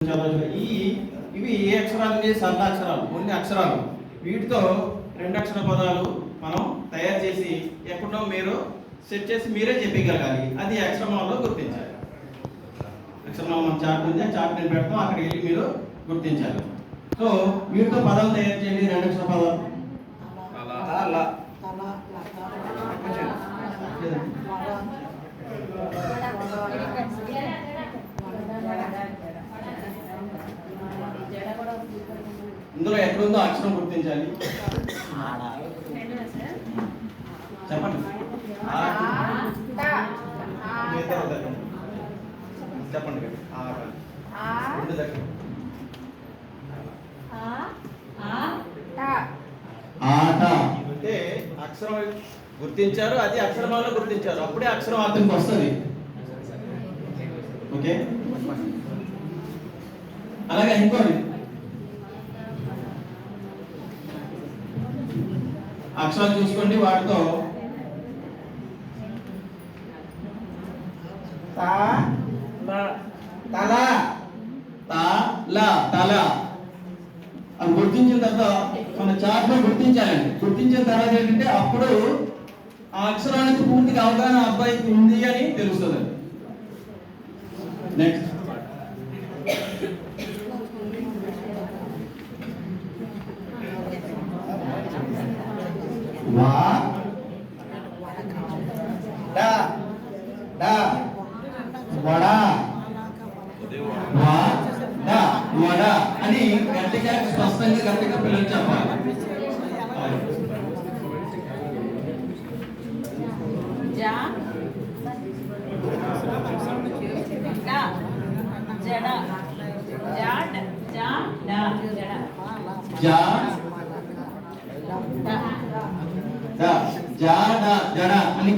ఈ ఇవి ఏ అక్షరాలు సరళ అక్షరాలు కొన్ని అక్షరాలు వీటితో రెండు అక్షర పదాలు మనం తయారు చేసి ఎక్కడో మీరు సెట్ చేసి మీరే చెప్పగలగాలి. అది అక్షరమాలలో గుర్తించాలి. అక్షరమాల మనం చార్ట్ ఉంది, చార్ట్ నేను పెడతాం, అక్కడ వెళ్ళి మీరు గుర్తించాలి. సో వీటితో పదాలు తయారు చేయండి. రెండు అక్షర పదాలు ఇందులో ఎక్కడుందో అక్షరం గుర్తించాలి. చెప్పండి. చెప్పండి. ఆట అంటే అక్షరం గుర్తించారు, అది అక్షరమాలలో గుర్తించారు, అప్పుడే అక్షరం అర్థంకి వస్తుంది. ఓకే, అలాగే ఇంకోటి అక్షరాలు చూసుకోండి. వాటితో తల తల అది గుర్తించిన తర్వాత మన చార్ట్ లో గుర్తించాలండి. గుర్తించిన తర్వాత ఏంటంటే అప్పుడు ఆ అక్షరానికి పూర్తిగా అవగాహన అబ్బాయికి ఉంది అని తెలుస్తుంది. నెక్స్ట్ వా డా డా వడా వా డా వడా అని గట్టిగా స్పష్టంగా గట్టిగా పిల్లలు చెప్పాలి. జా డా జడ జాడ్ జా డా జడ జా డా జడ అని